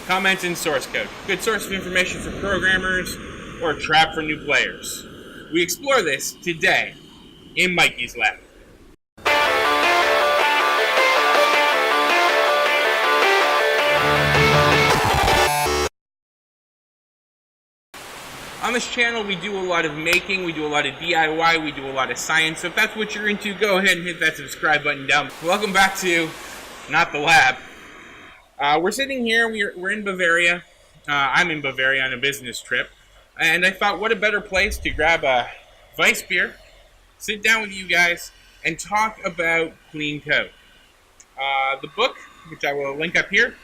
Comments in source code. Good source of information for programmers or a trap for new players. We explore this today in Mikey's lab. On this channel, we do a lot of making, we do a lot of DIY, we do a lot of science. So if that's what you're into, go ahead and hit that subscribe button down. Welcome back to Not the Lab. We're sitting here, we're in Bavaria. I'm in Bavaria on a business trip. And I thought, what a better place to grab a Weiss beer, sit down with you guys, and talk about clean code. The book, which I will link up here,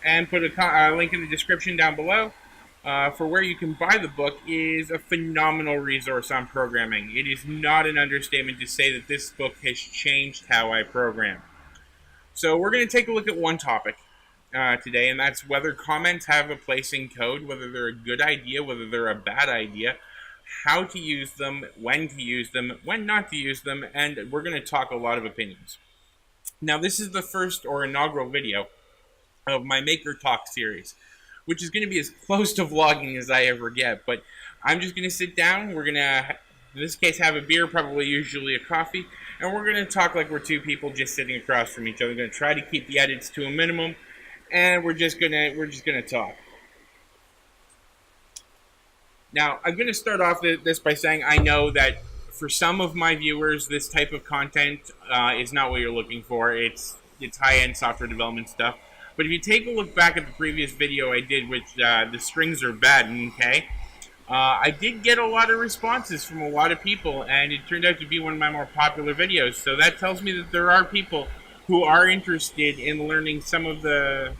and put a link in the description down below, for where you can buy the book, is a phenomenal resource on programming. It is not an understatement to say that this book has changed how I program. So we're going to take a look at one topic today, and that's whether comments have a place in code, whether they're a good idea, whether they're a bad idea, how to use them, when not to use them, and we're going to talk a lot of opinions. Now, this is the first or inaugural video of my Maker Talk series, which is going to be as close to vlogging as I ever get, but I'm just going to sit down, we're going to, in this case, have a beer, probably usually a coffee, and we're going to talk like we're two people just sitting across from each other. We're going to try to keep the edits to a minimum, and we're just gonna talk. Now, I'm gonna start off this by saying I know that for some of my viewers, this type of content is not what you're looking for. It's high-end software development stuff. But if you take a look back at the previous video I did, which the strings are bad, okay? I did get a lot of responses from a lot of people, and it turned out to be one of my more popular videos. So that tells me that there are people who are interested in learning some of the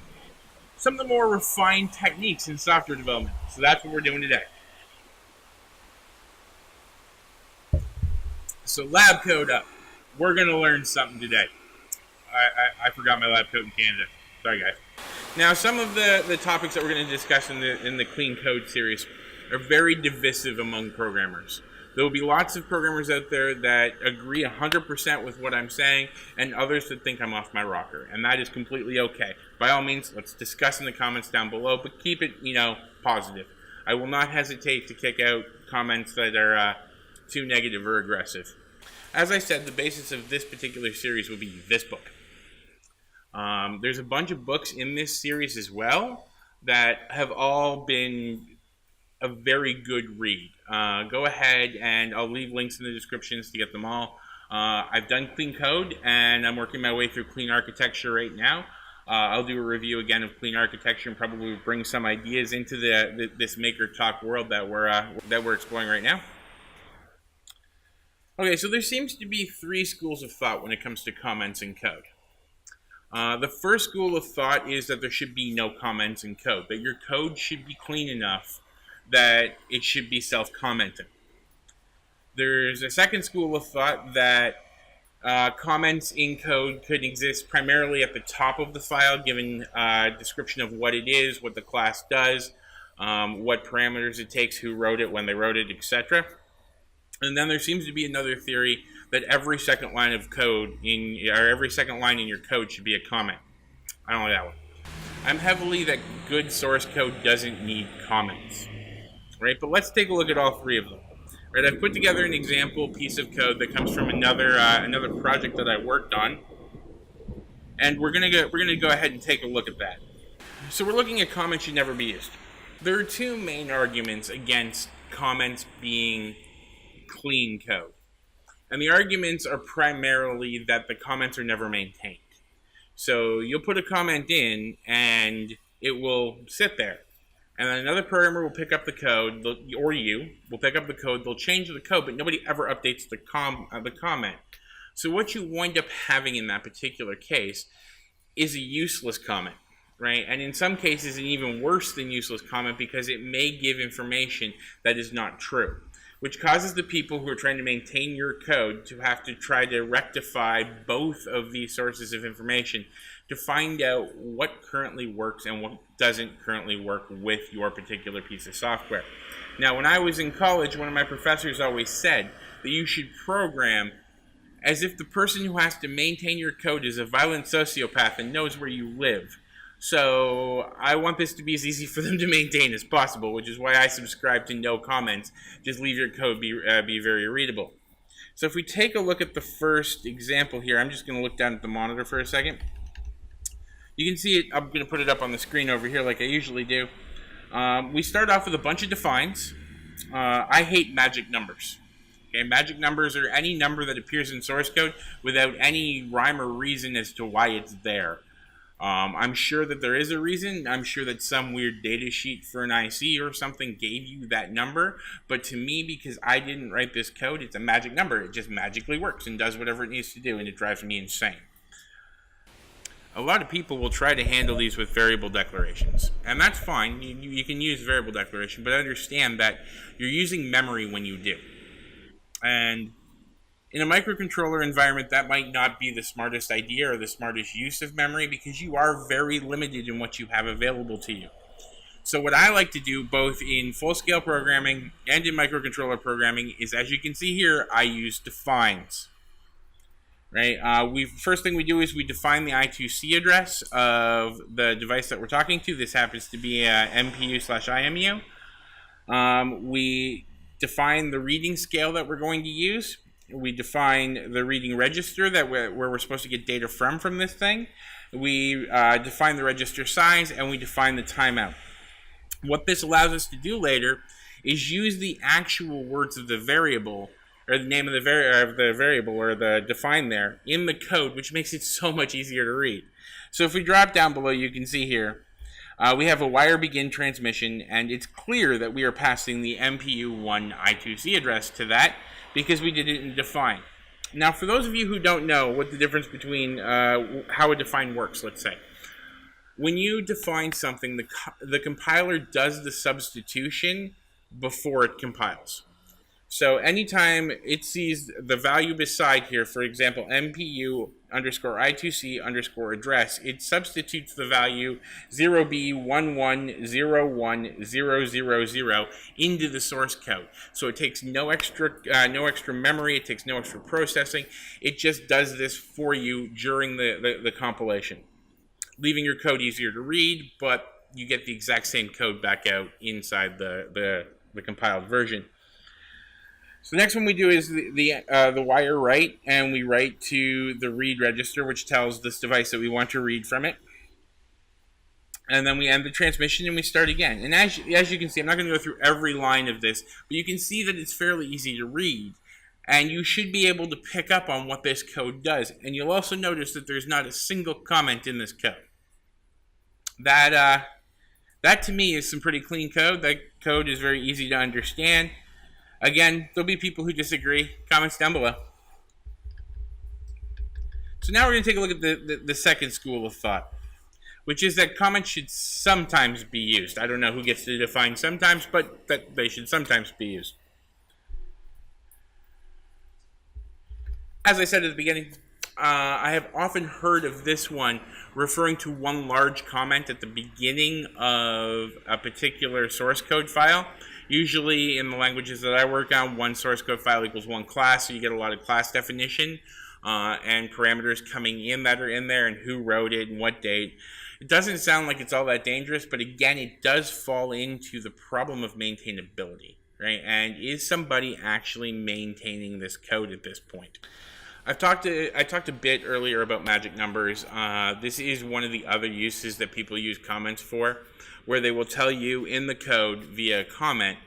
more refined techniques in software development. So that's what we're doing today. So lab code up. We're going to learn something today. I forgot my lab coat in Canada. Sorry, guys. Now, some of the topics that we're going to discuss in the Clean Code series are very divisive among programmers. There will be lots of programmers out there that agree 100% with what I'm saying, and others that think I'm off my rocker, and that is completely okay. By all means, let's discuss in the comments down below, but keep it, positive. I will not hesitate to kick out comments that are too negative or aggressive. As I said, the basis of this particular series will be this book. There's a bunch of books in this series as well that have all been a very good read. Go ahead, and I'll leave links in the descriptions to get them all. I've done Clean Code, and I'm working my way through Clean Architecture right now. I'll do a review again of Clean Architecture and probably bring some ideas into this Maker Talk world that we're exploring right now. Okay, so there seems to be three schools of thought when it comes to comments in code. The first school of thought is that there should be no comments in code, that your code should be clean enough that it should be self-commenting. There's a second school of thought that comments in code could exist primarily at the top of the file, given a description of what it is, what the class does, what parameters it takes, who wrote it, when they wrote it, etc. And then there seems to be another theory that every second line of code every second line in your code should be a comment. I don't like that one. I'm heavily that good source code doesn't need comments. Right, but let's take a look at all three of them. Right, I've put together an example piece of code that comes from another project that I worked on, and we're gonna go ahead and take a look at that. So we're looking at comments should never be used. There are two main arguments against comments being clean code, and the arguments are primarily that the comments are never maintained. So you'll put a comment in, and it will sit there. And then another programmer will pick up the code, or you will pick up the code, they'll change the code, but nobody ever updates the comment. So what you wind up having in that particular case is a useless comment, right? And in some cases, an even worse than useless comment, because it may give information that is not true, which causes the people who are trying to maintain your code to have to try to rectify both of these sources of information to find out what currently works and what doesn't currently work with your particular piece of software. Now, when I was in college, one of my professors always said that you should program as if the person who has to maintain your code is a violent sociopath and knows where you live. So I want this to be as easy for them to maintain as possible, which is why I subscribe to no comments. Just leave your code be very readable. So if we take a look at the first example here, I'm just going to look down at the monitor for a second. You can see it. I'm going to put it up on the screen over here like I usually do. We start off with a bunch of defines. I hate magic numbers. Okay, magic numbers are any number that appears in source code without any rhyme or reason as to why it's there. I'm sure that there is a reason. I'm sure that some weird data sheet for an IC or something gave you that number. But to me, because I didn't write this code, it's a magic number. It just magically works and does whatever it needs to do, and it drives me insane. A lot of people will try to handle these with variable declarations, and that's fine. You can use variable declaration, but understand that you're using memory when you do. And in a microcontroller environment, that might not be the smartest idea or the smartest use of memory because you are very limited in what you have available to you. So what I like to do both in full-scale programming and in microcontroller programming is, as you can see here, I use defines. Right? First thing we do is we define the I2C address of the device that we're talking to. This happens to be MPU/IMU. We define the reading scale that we're going to use. We define the reading register where we're supposed to get data from this thing. We define the register size, and we define the timeout. What this allows us to do later is use the actual words of the variable, or the name of the variable, or the define there, in the code, which makes it so much easier to read. So if we drop down below, you can see here, we have a wire begin transmission, and it's clear that we are passing the MPU1 I2C address to that, because we did it in define. Now, for those of you who don't know what the difference between how a define works, let's say. When you define something, the compiler does the substitution before it compiles. So anytime it sees the value beside here, for example, MPU underscore I2C underscore address, it substitutes the value 0B11010000 into the source code. So it takes no extra memory, it takes no extra processing. It just does this for you during the compilation, leaving your code easier to read, but you get the exact same code back out inside the compiled version. So the next one we do is the wire write, and we write to the read register, which tells this device that we want to read from it. And then we end the transmission and we start again. And as you can see, I'm not going to go through every line of this, but you can see that it's fairly easy to read. And you should be able to pick up on what this code does. And you'll also notice that there's not a single comment in this code. That to me is some pretty clean code. That code is very easy to understand. Again, there'll be people who disagree. Comments down below. So now we're going to take a look at the second school of thought, which is that comments should sometimes be used. I don't know who gets to define sometimes, but that they should sometimes be used. As I said at the beginning, I have often heard of this one referring to one large comment at the beginning of a particular source code file. Usually in the languages that I work on, one source code file equals one class, so you get a lot of class definition and parameters coming in that are in there and who wrote it and what date. It doesn't sound like it's all that dangerous, but again, it does fall into the problem of maintainability, right? And is somebody actually maintaining this code at this point? I talked a bit earlier about magic numbers. This is one of the other uses that people use comments for, where they will tell you in the code via a comment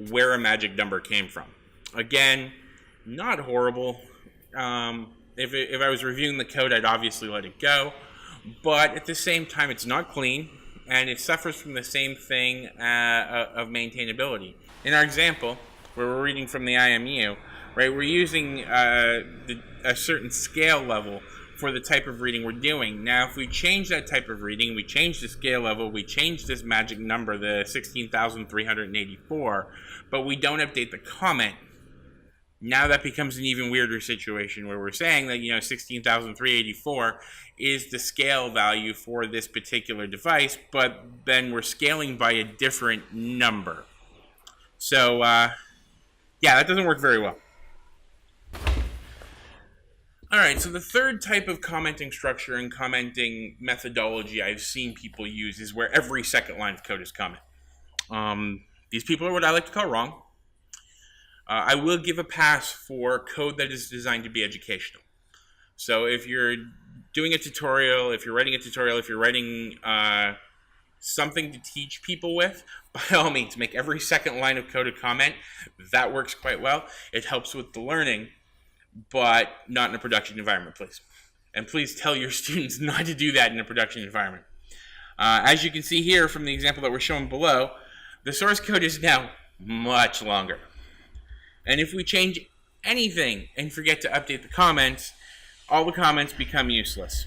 where a magic number came from. Again, not horrible. If I was reviewing the code, I'd obviously let it go. But at the same time, it's not clean, and it suffers from the same thing of maintainability. In our example, where we're reading from the IMU, right, we're using a certain scale level for the type of reading we're doing. Now, if we change that type of reading, we change the scale level, we change this magic number, the 16,384, but we don't update the comment, now that becomes an even weirder situation where we're saying that, 16,384 is the scale value for this particular device, but then we're scaling by a different number. So, yeah, that doesn't work very well. All right, so the third type of commenting structure and commenting methodology I've seen people use is where every second line of code is comment. These people are what I like to call wrong. I will give a pass for code that is designed to be educational. So if you're doing a tutorial, if you're writing something to teach people with, by all means, make every second line of code a comment. That works quite well. It helps with the learning, but not in a production environment, please. And please tell your students not to do that in a production environment. As you can see here from the example that we're showing below, the source code is now much longer. And if we change anything and forget to update the comments, all the comments become useless.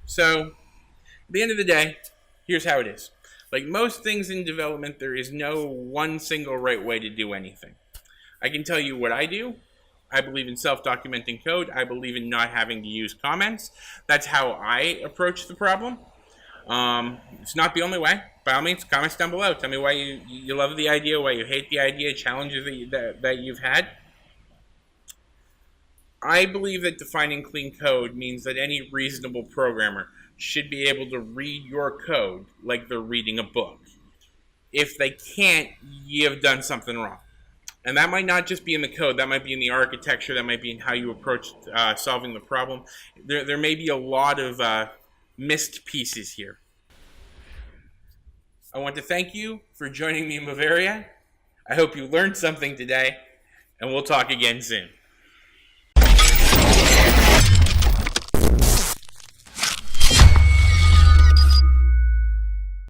So, at the end of the day, here's how it is. Like most things in development, there is no one single right way to do anything. I can tell you what I do. I believe in self-documenting code. I believe in not having to use comments. That's how I approach the problem. It's not the only way. By all means, comments down below. Tell me why you love the idea, why you hate the idea, challenges that you've had. I believe that defining clean code means that any reasonable programmer should be able to read your code like they're reading a book. If they can't, you've done something wrong. And that might not just be in the code. That might be in the architecture. That might be in how you approach solving the problem. There may be a lot of missed pieces here. I want to thank you for joining me in Bavaria. I hope you learned something today, and we'll talk again soon.